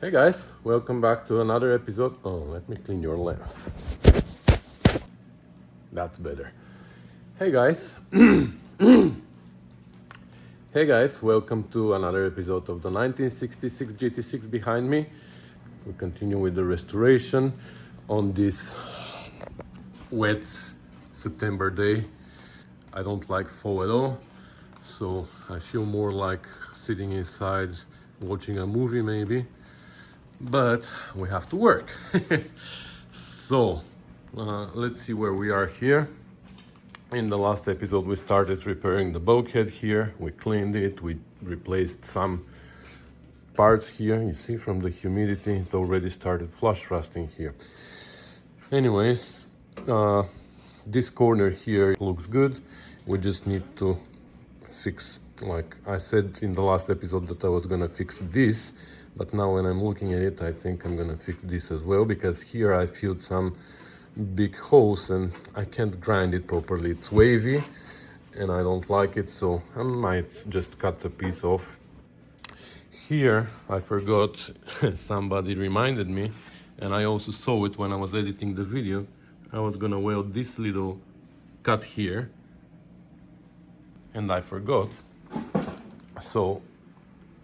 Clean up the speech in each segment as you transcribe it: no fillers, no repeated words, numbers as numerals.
Hey guys, welcome back to another episode. Oh, let me clean your lens. That's better. Hey guys. Hey guys, welcome to another episode of the 1966 GT6 behind me. We continue with the restoration on this wet September day. I don't like fall at all, so I feel more like sitting inside watching a movie maybe. But we have to work. So let's see where we are here. In the last episode we started repairing the bulkhead here. We cleaned it, we replaced some parts here. You see, from the humidity it already started flush rusting here. Anyways, this corner here looks good. We just need to fix, like I said in the last episode that I was gonna fix this, but now when I'm looking at it I think I'm gonna fix this as well, because here I filled some big holes and I can't grind it properly. It's wavy and I don't like it, so I might just cut a piece off. Here I forgot, somebody reminded me, and I also saw it when I was editing the video. I was gonna weld this little cut here and I forgot, so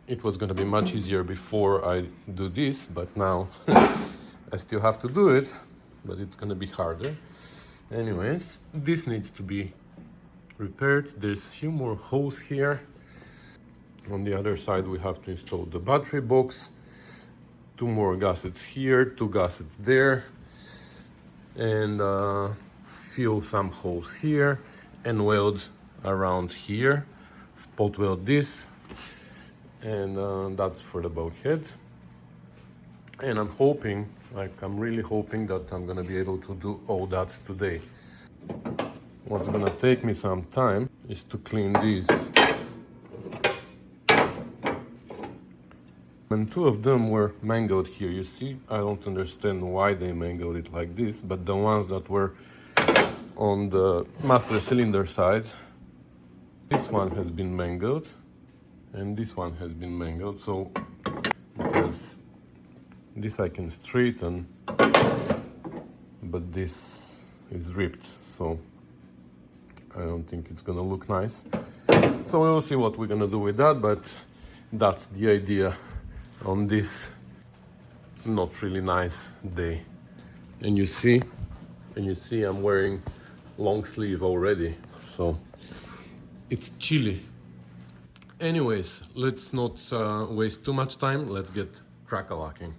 it was gonna be much easier before I do this, but now I still have to do it, but it's gonna be harder. Anyways, this needs to be repaired. There's a few more holes here. On the other side we have to install the battery box, 2 more gussets here, 2 gussets there, and fill some holes here and weld around here, spot weld this, and that's for the bulkhead. And I'm hoping, I'm really hoping that I'm gonna be able to do all that today. What's gonna take me some time is to clean these. And 2 of them were mangled here. You see, I don't understand why they mangled it like this, but the ones that were on the master cylinder side, this one has been mangled and this one has been mangled. So because this I can straighten, but this is ripped, so I don't think it's gonna look nice. So we'll see what we're gonna do with that, but that's the idea on this not really nice day. And you see I'm wearing long sleeve already, so it's chilly. Anyways, let's not waste too much time. Let's get crack-a-lacking.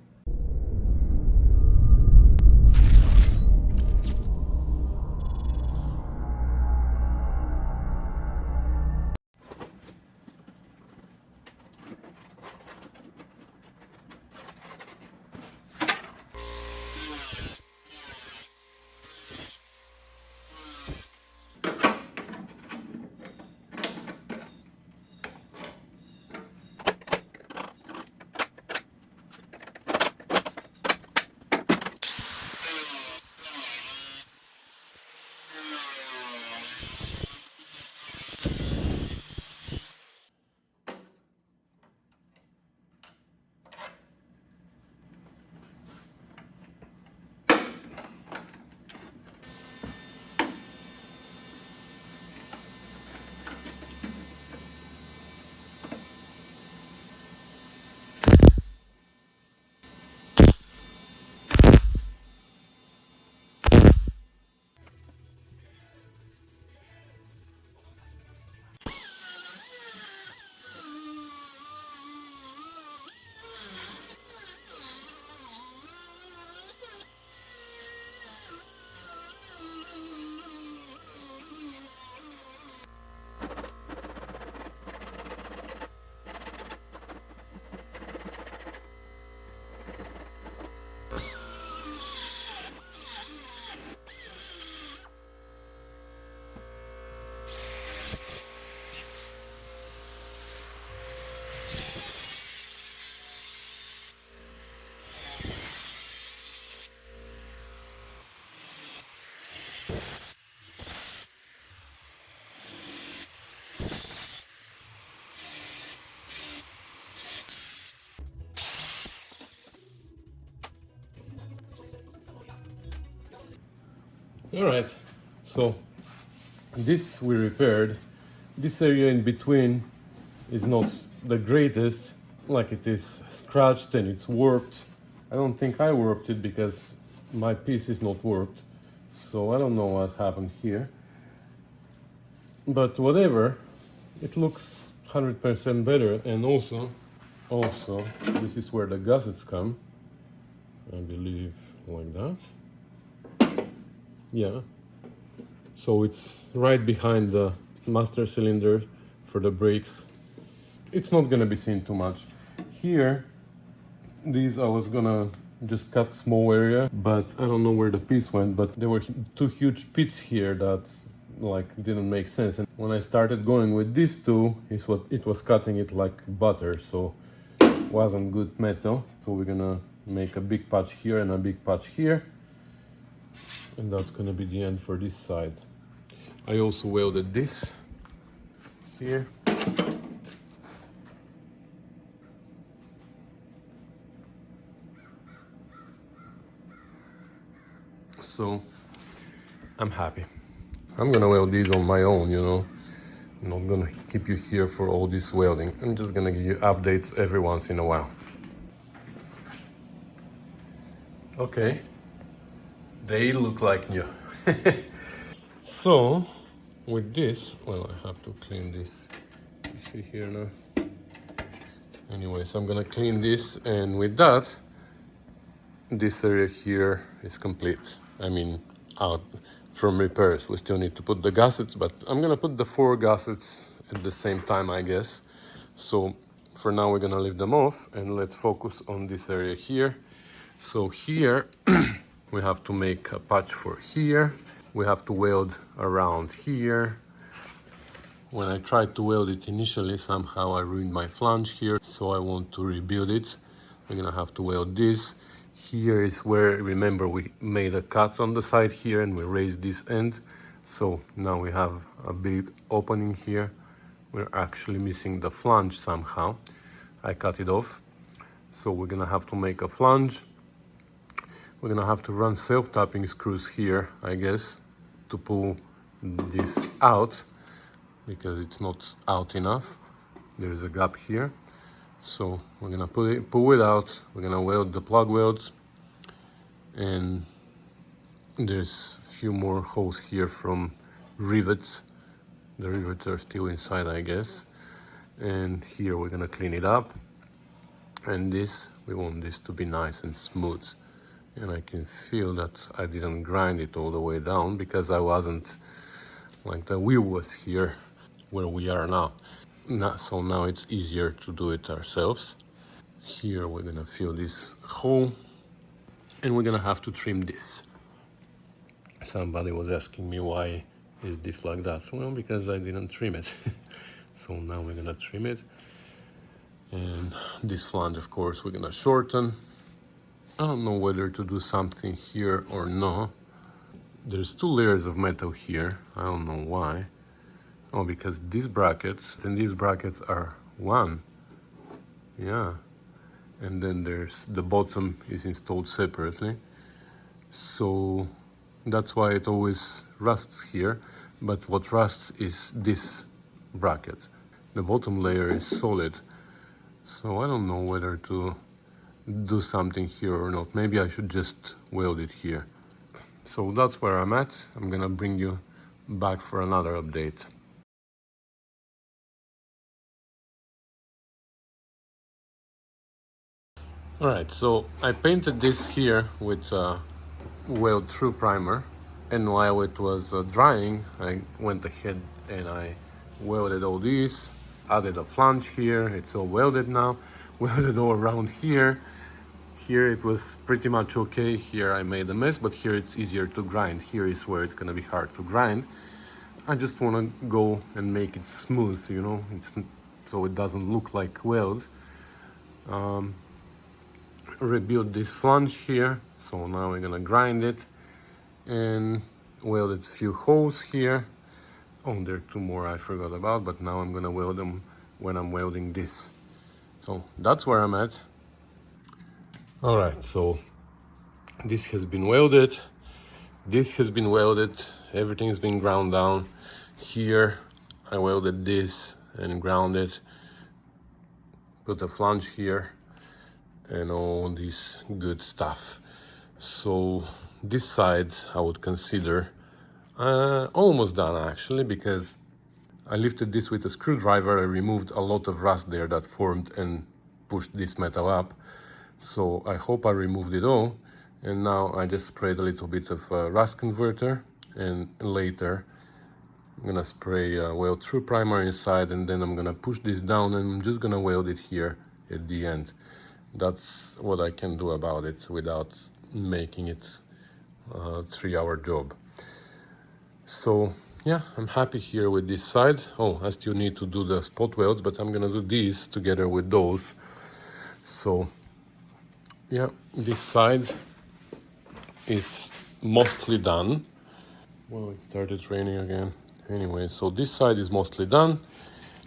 All right, so this we repaired. This area in between is not the greatest, like it is scratched and it's warped. I don't think I warped it because my piece is not warped, so I don't know what happened here. But whatever, it looks 100% better. And also, this is where the gussets come, I believe, like that. Yeah, so it's right behind the master cylinder for the brakes. It's not gonna be seen too much. Here, these I was gonna just cut small area, but I don't know where the piece went, but there were two huge pits here that like didn't make sense. And when I started going with these two, it was cutting it like butter, so wasn't good metal. So we're gonna make a big patch here and a big patch here, and that's gonna be the end for this side. I also welded this here. So I'm happy. I'm gonna weld these on my own, you know. I'm not gonna keep you here for all this welding. I'm just gonna give you updates every once in a while. Okay, they look like new. So with this, well, I have to clean this. You see here now. Anyways, I'm gonna clean this, and with that, this area here is complete. I mean, out from repairs. We still need to put the gussets, but I'm gonna put the 4 gussets at the same time, I guess. So for now, we're gonna leave them off, and let's focus on this area here. So here, we have to make a patch for here. We have to weld around here. When I tried to weld it initially, somehow I ruined my flange here, so I want to rebuild it. We're gonna have to weld this. Here is where, remember, we made a cut on the side here and we raised this end. So now we have a big opening here. We're actually missing the flange somehow. I cut it off. So we're gonna have to make a flange. We're gonna have to run self-tapping screws here, I guess, to pull this out, because it's not out enough. There's a gap here. So we're gonna pull it out. We're gonna weld the plug welds, and there's a few more holes here from rivets. The rivets are still inside, I guess. And here we're gonna clean it up. And this, we want this to be nice and smooth. And I can feel that I didn't grind it all the way down because I wasn't, like the wheel was here where we are now. So now it's easier to do it ourselves. Here we're gonna fill this hole, and we're gonna have to trim this. Somebody was asking me why is this like that. Well, because I didn't trim it. So now we're gonna trim it. And this flange, of course, we're gonna shorten. I don't know whether to do something here or no. There's 2 layers of metal here. I don't know why. Oh, because this bracket and this bracket are one. Yeah. And then there's the bottom is installed separately. So that's why it always rusts here. But what rusts is this bracket. The bottom layer is solid. So I don't know whether to do something here or not. Maybe I should just weld it here. So that's where I'm at. I'm gonna bring you back for another update. Alright, so I painted this here with weld through primer, and while it was drying, I went ahead and I welded all these, added a flange here. It's all welded now, welded all around here. Here it was pretty much okay. Here I made a mess, but here it's easier to grind. Here is where it's gonna be hard to grind. I just wanna go and make it smooth, you know, so it doesn't look like weld. Rebuild this flange here, so now we're gonna grind it and welded a few holes here. Oh, there are 2 more I forgot about, but now I'm gonna weld them when I'm welding this. So that's where I'm at. All right, so this has been welded. This has been welded, everything has been ground down. Here I welded this and grounded, put a flange here and all this good stuff. So this side I would consider almost done actually, because I lifted this with a screwdriver. I removed a lot of rust there that formed and pushed this metal up. So I hope I removed it all. And now I just sprayed a little bit of rust converter, and later I'm gonna spray weld through primer inside, and then I'm gonna push this down and I'm just gonna weld it here at the end. That's what I can do about it without making it a 3-hour job. So yeah, I'm happy here with this side. Oh, I still need to do the spot welds, but I'm gonna do these together with those. So yeah, this side is mostly done. Well, it started raining again. Anyway, so this side is mostly done.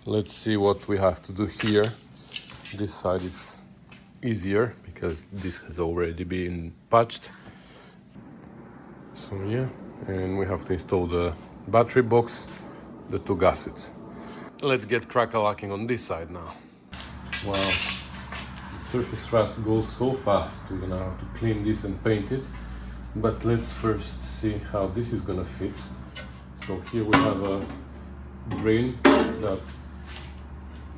Let's see what we have to do here. This side is easier because this has already been patched. So yeah, and we have to install the battery box, the 2 gussets. Let's get crack-a-lacking on this side now. Wow, the surface rust goes so fast. We're gonna have to clean this and paint it. But let's first see how this is gonna fit. So here we have a drain that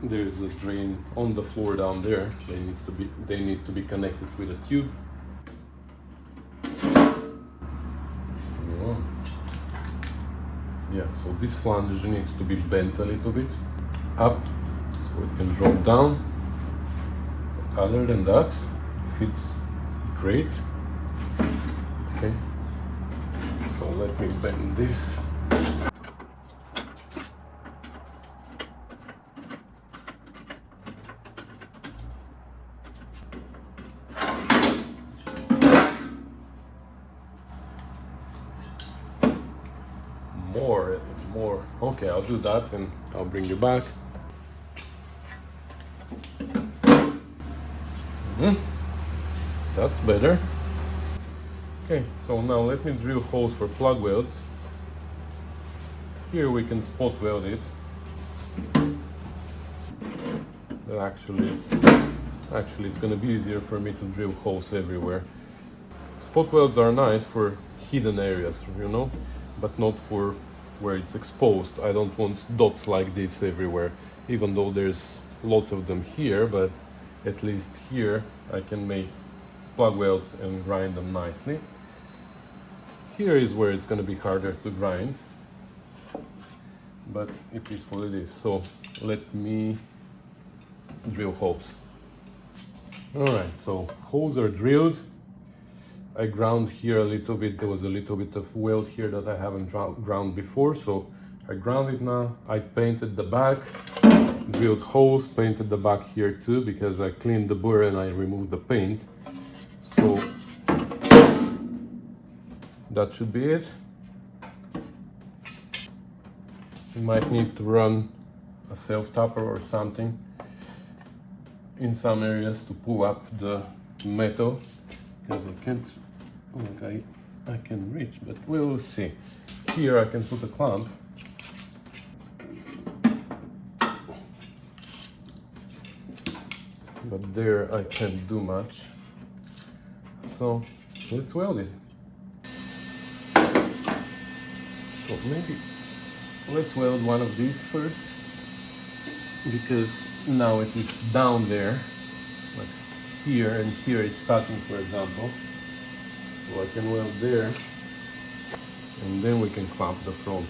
there's a drain on the floor down there. They need to be connected with a tube. Yeah, so this flange needs to be bent a little bit up so it can drop down. Other than that, fits great. Okay, so let me bend this. More. Okay, I'll do that and I'll bring you back. That's better. Okay, so now let me drill holes for plug welds. Here we can spot weld it. But actually it's gonna be easier for me to drill holes everywhere. Spot welds are nice for hidden areas, you know, but not for where it's exposed. I don't want dots like this everywhere, even though there's lots of them here, but at least here I can make plug welds and grind them nicely. Here is where it's going to be harder to grind, but it is what it is. So let me drill holes. Alright, so holes are drilled. I ground here a little bit. There was a little bit of weld here that I haven't ground before, so I ground it now. I painted the back, drilled holes, painted the back here too, because I cleaned the burr and I removed the paint. So that should be it. You might need to run a self-tapper or something in some areas to pull up the metal, because I can't, like I can reach, but we'll see. Here I can put a clamp. But there I can't do much. So let's weld it. So maybe let's weld one of these first, because now it is down there, like here and here it's touching, for example. So I can weld there, and then we can clamp the front.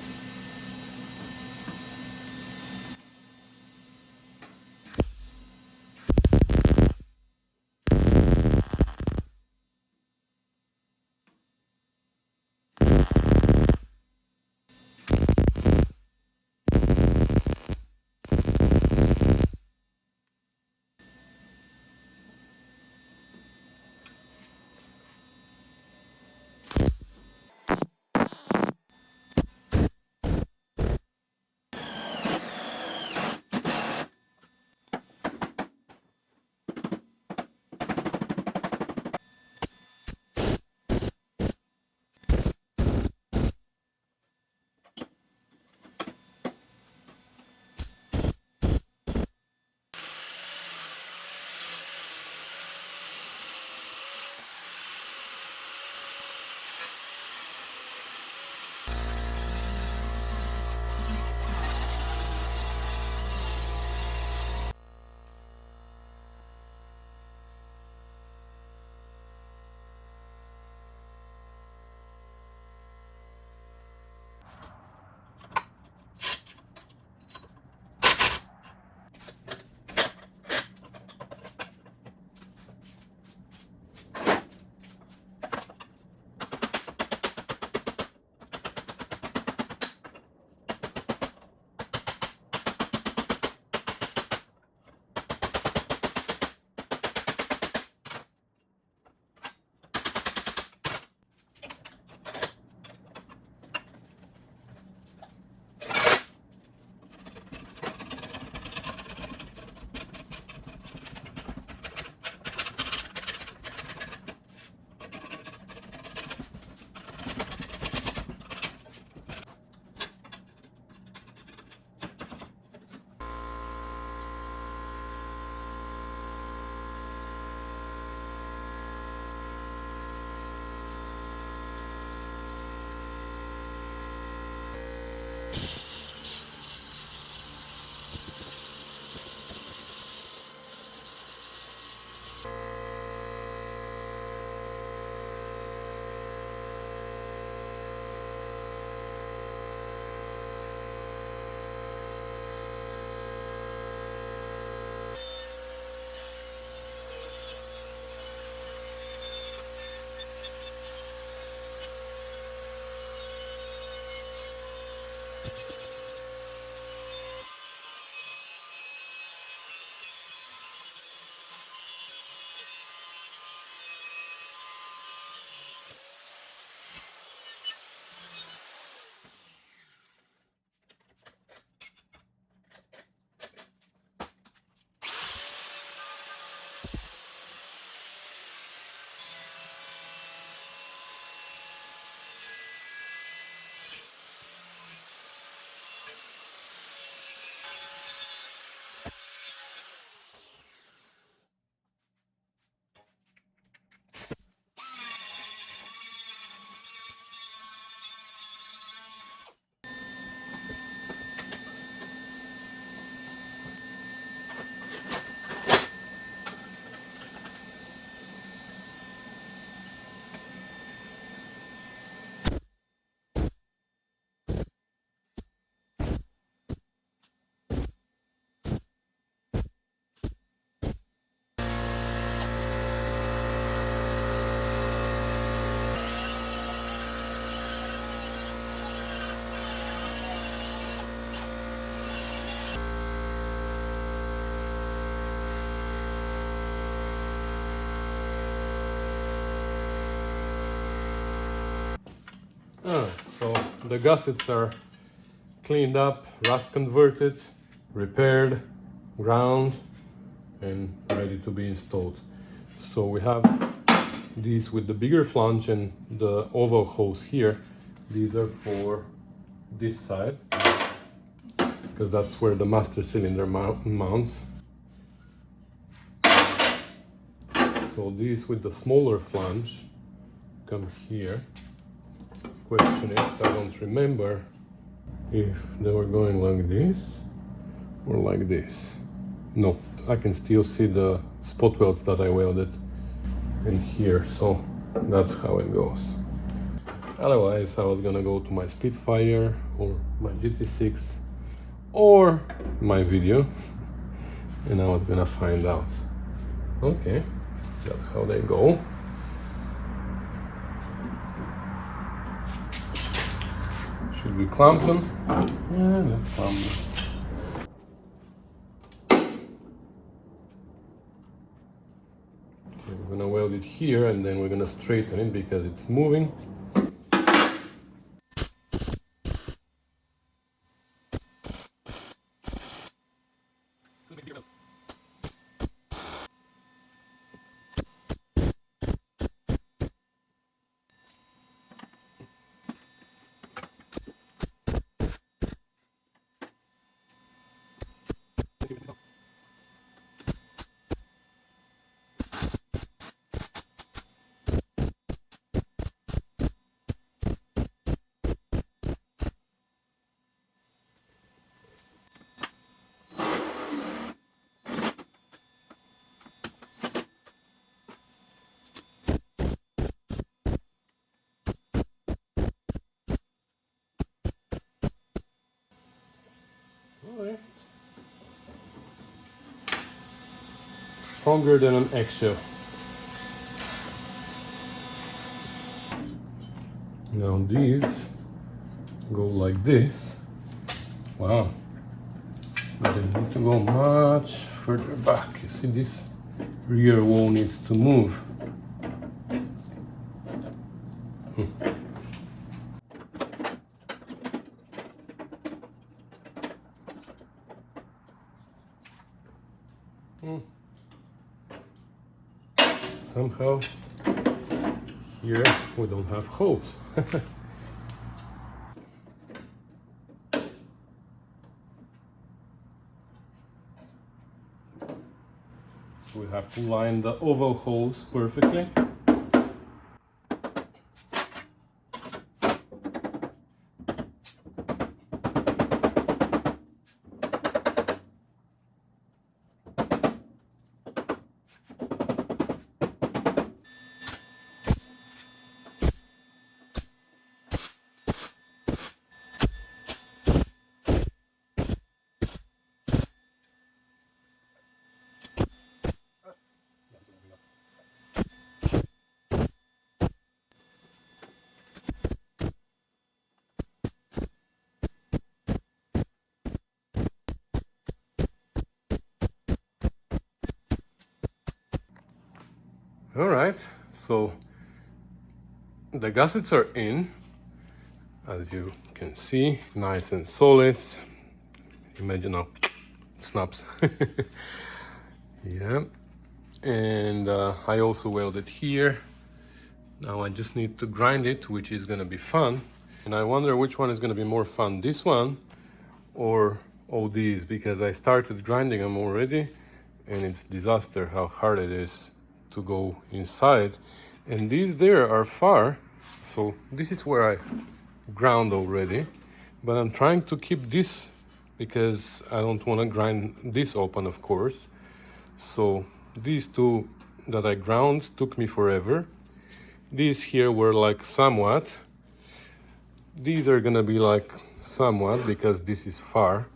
So the gussets are cleaned up, rust converted, repaired, ground, and ready to be installed. So we have these with the bigger flange and the oval hose here. These are for this side, because that's where the master cylinder mounts. So these with the smaller flange come here. Question is, I don't remember if they were going like this or like this. No, I can still see the spot welds that I welded in here, so that's how it goes. Otherwise, I was gonna go to my Spitfire or my GT6 or my video, and I was gonna find out. Okay, that's how they go. Should we clamp them? Yeah, let's clamp them. Okay, we're gonna weld it here and then we're gonna straighten it because it's moving. Alright. Stronger than an eggshell. Now these go like this. Wow. But they need to go much further back. You see, this rear wall needs to move. Somehow here we don't have hose. We have to line the oval holes perfectly. All right, so the gussets are in, as you can see, nice and solid. Imagine how it snaps. Yeah, and I also welded here. Now I just need to grind it, which is gonna be fun. And I wonder which one is gonna be more fun, this one or all these, because I started grinding them already and it's disaster how hard it is to go inside. And these there are far, so this is where I ground already, but I'm trying to keep this because I don't want to grind this open, of course. So these two that I ground took me forever. These here were like somewhat. These are gonna be like somewhat because this is far.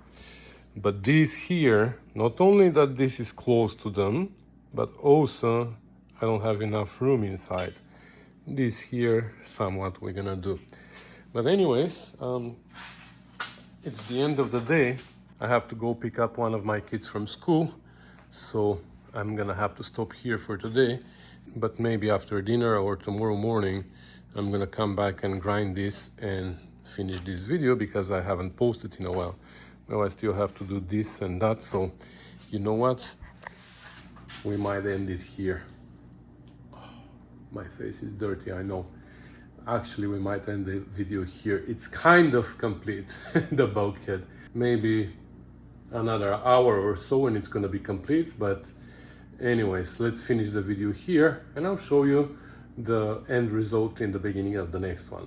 But these here, not only that this is close to them, but also I don't have enough room inside. This here, somewhat we're gonna do. But anyways, it's the end of the day. I have to go pick up one of my kids from school. So I'm gonna have to stop here for today. But maybe after dinner or tomorrow morning, I'm gonna come back and grind this and finish this video because I haven't posted in a while. Now I still have to do this and that, so you know what? We might end it here. My face is dirty, I know. Actually, we might end the video here. It's kind of complete, the bulkhead. Maybe another hour or so and it's gonna be complete, but anyways, let's finish the video here and I'll show you the end result in the beginning of the next one.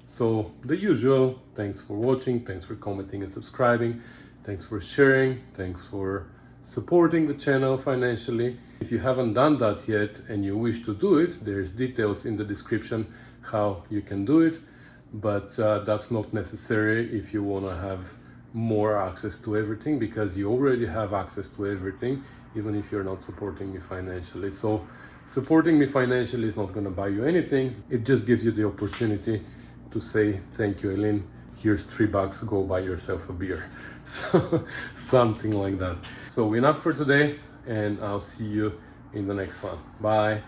So the usual, thanks for watching, thanks for commenting and subscribing, thanks for sharing, thanks for supporting the channel financially. If you haven't done that yet and you wish to do it, there's details in the description how you can do it, but that's not necessary if you want to have more access to everything, because you already have access to everything, even if you're not supporting me financially. So supporting me financially is not going to buy you anything. It just gives you the opportunity to say, thank you, Elin, here's $3, go buy yourself a beer. So something like that. So enough for today, and I'll see you in the next one. Bye.